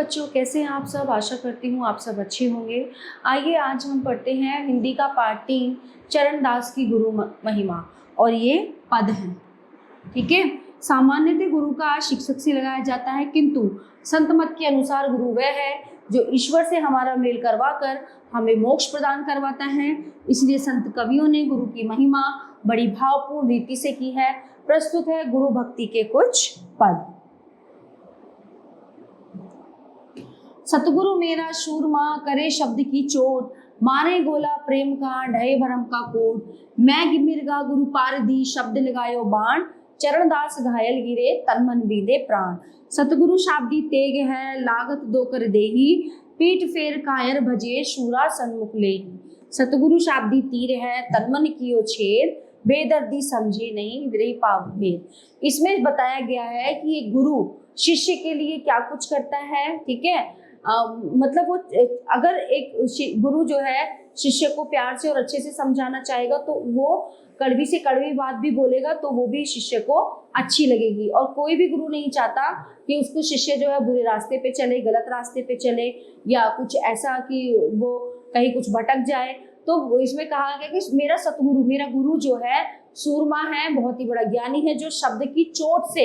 बच्चों, कैसे हैं आप सब। आशा करती हूँ आप सब अच्छे होंगे। आइए आज हम पढ़ते हैं हिंदी का पाठ 3 चरणदास की गुरु महिमा, और ये पद हैं। ठीक है। सामान्यतः गुरु का शिक्षक से लगाया जाता है, किंतु संत मत के अनुसार गुरु वह है जो ईश्वर से हमारा मेल करवा कर हमें मोक्ष प्रदान करवाता है। इसलिए संत कवियों ने गुरु की महिमा बड़ी भावपूर्ण रीति से की है। प्रस्तुत है गुरु भक्ति के कुछ पद। सतगुरु मेरा शूरमा करे शब्द की चोट, मारे गोला प्रेम का ढहे भरम का कोट। मैं मिर्गा गुरु पार दी शब्द लगायो बाण, चरणदास घायल गिरे तन मन बींदे प्राण। सतगुरु शाब्दी तेग है लागत दो कर देही, पीठ फेर कायर भजे शूरा सन्मुख लेही। सतगुरु शाब्दी तीर है तन मन कियो छेद, बेदर्दी समझे नहीं विरही पाप भेद। इसमें बताया गया है कि एक गुरु शिष्य के लिए क्या कुछ करता है। ठीक है। मतलब वो अगर एक गुरु जो है शिष्य को प्यार से और अच्छे से समझाना चाहेगा तो वो कड़वी से कड़वी बात भी बोलेगा तो वो भी शिष्य को अच्छी लगेगी। और कोई भी गुरु नहीं चाहता कि उसको शिष्य जो है बुरे रास्ते पे चले, गलत रास्ते पे चले, या कुछ ऐसा कि वो कहीं कुछ भटक जाए। तो इसमें कहा गया कि मेरा सतगुरु, मेरा गुरु जो है सूरमा है, बहुत ही बड़ा ज्ञानी है, जो शब्द की चोट से,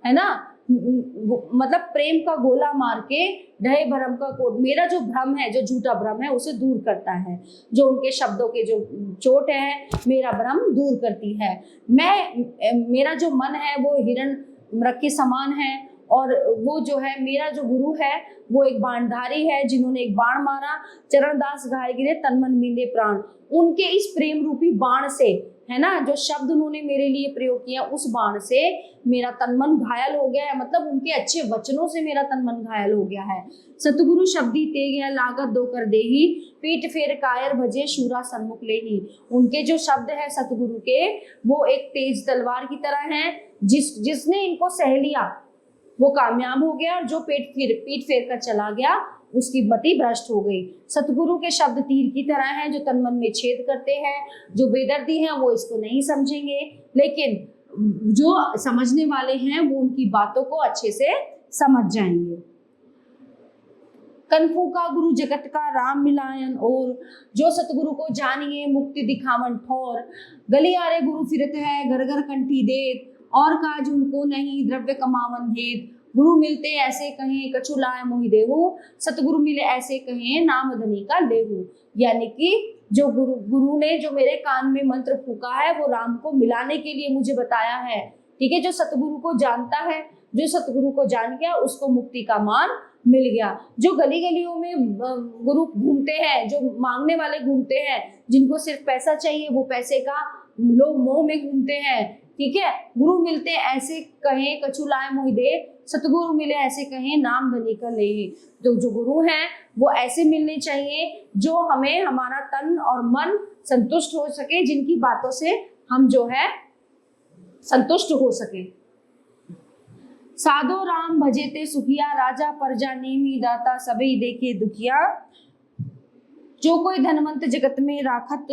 है ना, मतलब प्रेम का गोला मार के ढहे भरम का कोट, मेरा जो भ्रम है, जो झूठा भ्रम है, उसे दूर करता है। जो उनके शब्दों के जो चोट है मेरा भ्रम दूर करती है। मेरा जो मन है वो हिरण मृग के समान है, और वो जो है मेरा जो गुरु है वो एक बाणधारी है, जिन्होंने एक बाण मारा, चरणदास घायल गिरे तन मन बींदे प्राण। उनके इस प्रेम रूपी बाण से, है ना, जो शब्द उन्होंने मेरे लिए प्रयोग किया, उस बाण से मेरा तन मन घायल हो गया है। मतलब उनके अच्छे वचनों से मेरा तन मन घायल हो गया है। सतगुरु शब्दी तेग है लागत दो कर देही, पीठ फेर कायर भजे शूरा सन्मुख लेही। उनके जो शब्द है सतगुरु के, वो एक तेज तलवार की तरह हैं। जिसने इनको सह लिया वो कामयाब हो गया, और जो पीठ फेर कर चला गया उसकी मति भ्रष्ट हो गई। सतगुरु के शब्द तीर की तरह हैं जो तन मन में छेद करते हैं। जो बेदर्दी हैं वो इसको नहीं समझेंगे, लेकिन जो समझने वाले हैं वो उनकी बातों को अच्छे से समझ जाएंगे। कनफू का गुरु जगत का राम मिलायन, और जो सतगुरु को जानिए मुक्ति दिखावन ठोर। गलियारे गुरु फिरत है घर घर कंठी देत, और काज उनको नहीं द्रव्य कमावन भेद। गुरु मिलते ऐसे कहें कछु लाए मोहि देहु, सतगुरु मिले ऐसे कहें नाम धनी का लेहु। यानी कि जो गुरु ने जो मेरे कान में मंत्र फूका है वो राम को मिलाने के लिए मुझे बताया है। ठीक है। जो सतगुरु को जानता है, जो सतगुरु को जान गया, उसको मुक्ति का मार्ग मिल गया। जो गली गलियों में गुरु घूमते हैं, जो मांगने वाले घूमते हैं, जिनको सिर्फ पैसा चाहिए, वो पैसे का लोग मोह में घूमते हैं। ठीक है। गुरु मिलते ऐसे कहें कछु लाए मोहि दे, सतगुरु मिले ऐसे कहें नाम धनी का ले। जो गुरु हैं वो ऐसे मिलने चाहिए जो हमें, हमारा तन और मन संतुष्ट हो सके, जिनकी बातों से हम जो है संतुष्ट हो सके। साधो राम भजेते सुखिया, राजा प्रजा नेमी दाता सभी देखे दुखिया। जो कोई धनवंत जगत में राखत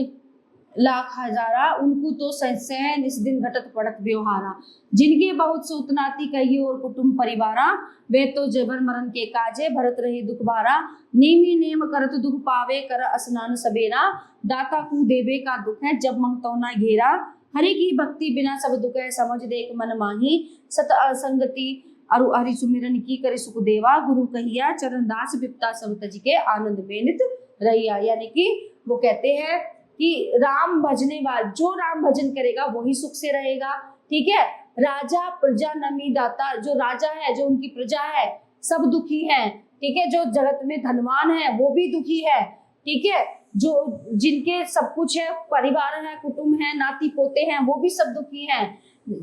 लाख हजारा, उनको तो सह निस दिन घटत पड़त व्यवहारा। जिनके बहुत सूतनाती कहिए और कुटुंब परिवारा, वे तो जबर मरण के काजे भरत रहे दुख भारा। नेमी नेम करत दुख पावे कर स्नान सबेरा, दाता को देवे का दुख है जब मंगतो ना घेरा। हरि की भक्ति बिना सब दुख है समझ देख मन माही, सत असंगति अरु हरि सुमिरन की करे सुख देवा। गुरु कहिया चरणदास विपता सब तज के आनंद में नित रहिया। यानी कि वो कहते हैं कि राम भजने वाला, जो राम भजन करेगा वही सुख से रहेगा। ठीक है। राजा प्रजा नमी दाता, जो राजा है, जो उनकी प्रजा है, सब दुखी हैं। ठीक है। जो जगत में धनवान है वो भी दुखी है। ठीक है। जो जिनके सब कुछ है, परिवार है, कुटुंब है, नाती पोते हैं, वो भी सब दुखी हैं।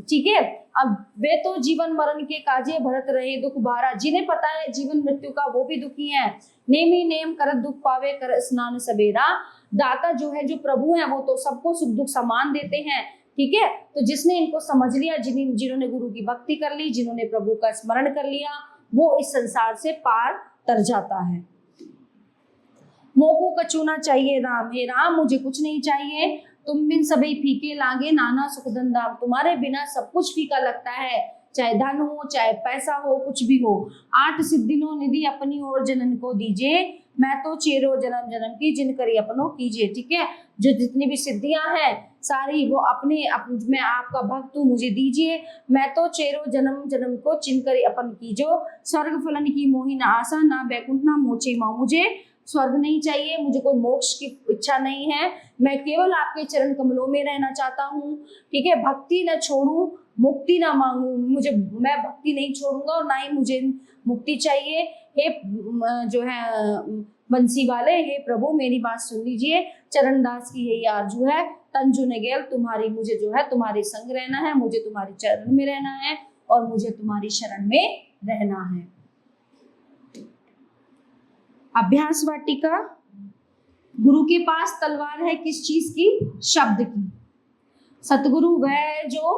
ठीक है। अब वे तो जीवन मरण के काजे भरत रहे दुख भारा, जिन्हें पता है जीवन मृत्यु का वो भी दुखी हैं। नेमी नेम करत दुख पावे कर स्नान सबेरा। दाता जो है, जो प्रभु है, वो तो सबको सुख दुख समान देते हैं। ठीक है। तो जिसने इनको समझ लिया, जिन्होंने गुरु की भक्ति कर ली, जिन्होंने प्रभु का स्मरण कर लिया, वो इस संसार से पार तर जाता है। मोको कछु ना चाहिए राम, हे राम मुझे कुछ नहीं चाहिए। तुम बिन सभी फीके लागे नाना सुख धन दाम। तुम्हारे बिना सब कुछ फीका लगता है, चाहे धन हो, चाहे पैसा हो, कुछ भी हो। 8 सिद्धिनो निधि अपनी ओर जनन को दीजिए, मैं तो चेरो जन्म जन्म की जिन करी अपनो कीजिए। ठीक है, जो जितनी भी सिद्धियां हैं सारी वो मैं आपका भक्त हूँ, मुझे दीजिए। मैं तो चेरो जन्म जन्म को चिन करी अपन कीजो, स्वर्ग फलन की मोहि न आशा, ना बैकुंठ ना मोचे माँ। मुझे स्वर्ग नहीं चाहिए, मुझे कोई मोक्ष की इच्छा नहीं है, मैं केवल आपके चरण कमलों में रहना चाहता हूँ। ठीक है, भक्ति न छोड़ूं, मुक्ति ना मांगू, मैं भक्ति नहीं छोड़ूंगा और ना ही मुझे मुक्ति चाहिए। हे जो है बंसी वाले, हे प्रभु मेरी बात सुन लीजिए, चरणदास की यही आरजू है, तंजु नगेल तुम्हारी, मुझे जो है तुम्हारे संग रहना है, मुझे तुम्हारे चरण में रहना है और मुझे तुम्हारी शरण में रहना है। अभ्यास वाटिका, गुरु के पास तलवार है किस चीज की? शब्द की। सतगुरु वह जो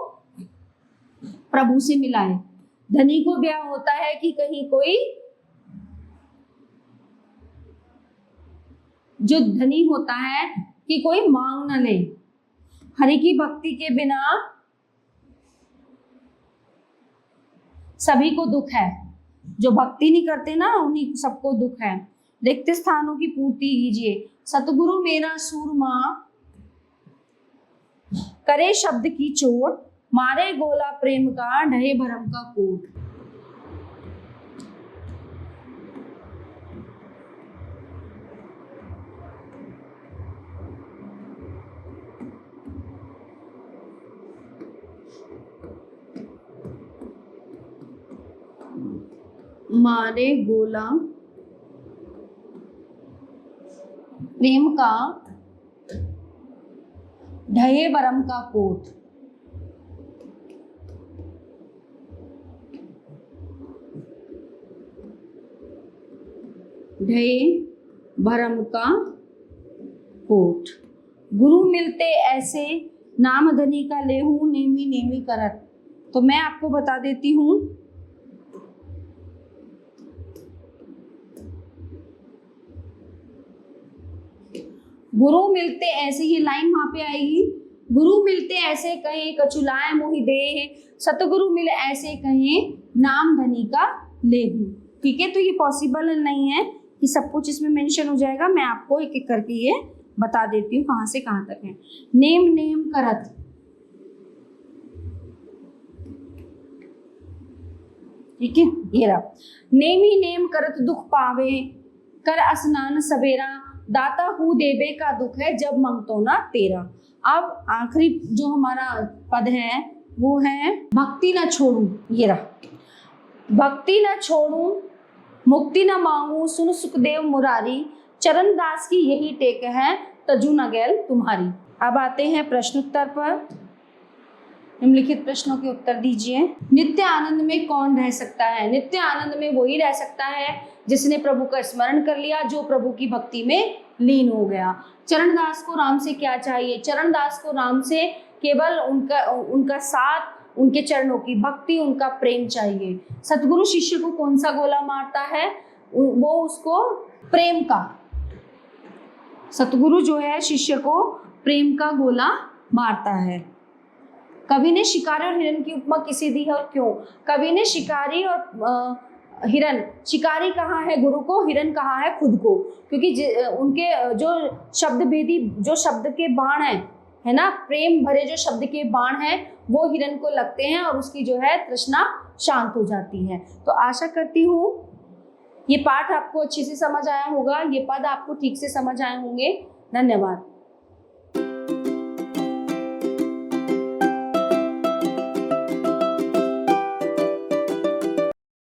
प्रभु से मिला है। धनी को ब्याह होता है कि कहीं कोई, जो धनी होता है कि कोई मांग न ले। हरि की भक्ति के बिना सभी को दुख है, जो भक्ति नहीं करते ना उन्हीं सबको दुख है। रिक्त स्थानों की पूर्ति कीजिए। सतगुरु मेरा सूरमा, करे शब्द की चोट, मारे गोला प्रेम का, ढहे भरम का कोट। मारे गोला प्रेम का, ढहे बरम का कोट। ढहे भरम का कोट। गुरु मिलते ऐसे, नाम धनी का लेहूं, नेमी नेमी करत। तो मैं आपको बता देती हूं, गुरु मिलते ऐसे, ये लाइन वहां पे आएगी, गुरु मिलते ऐसे कहें, कछुलाए मोहि देह, सतगुरु मिले ऐसे कहें, नाम धनी का लेहूं। ठीक है, तो ये पॉसिबल नहीं है कि सब कुछ इसमें मेंशन हो जाएगा। मैं आपको एक एक करके ये बता देती हूँ कहाँ से कहाँ तक है। नेम नेम करत, ठीक है, ये रहा। नेमी नेम करत दुख पावे, कर स्नान सवेरा, दाता हूँ देवे का दुख है, जब मंगतो ना तेरा। अब आखिरी जो हमारा पद है वो है भक्ति न छोड़ू। ये रहा, भक्ति न छोड़ू, मुक्ति न मांगू, सुन सुखदेव मुरारी, चरणदास की यही टेक है, तजु नगेल तुम्हारी। अब आते हैं प्रश्नोत्तर पर। निम्नलिखित प्रश्नों के उत्तर दीजिए। नित्य आनंद में कौन रह सकता है? नित्य आनंद में वही रह सकता है जिसने प्रभु का स्मरण कर लिया, जो प्रभु की भक्ति में लीन हो गया। चरणदास को राम से क्या चाहिए? चरणदास को राम से केवल उनका साथ, उनके चरणों की भक्ति, उनका प्रेम चाहिए। सतगुरु शिष्य को कौन सा गोला मारता है? वो उसको प्रेम का, सतगुरु जो है शिष्य को प्रेम का गोला मारता है। कवि ने शिकारी और हिरन की उपमा किसे दी है और क्यों? कवि ने शिकारी और हिरन, शिकारी कहाँ है गुरु को, हिरन कहाँ है खुद को, क्योंकि उनके जो शब्द भेदी, जो शब्द के बाण है ना, प्रेम भरे जो शब्द के बाण हैं वो हिरन को लगते हैं और उसकी जो है तृष्णा शांत हो जाती है। तो आशा करती हूँ ये पाठ आपको अच्छे से समझ आया होगा, ये पद आपको ठीक से समझ आए होंगे। धन्यवाद।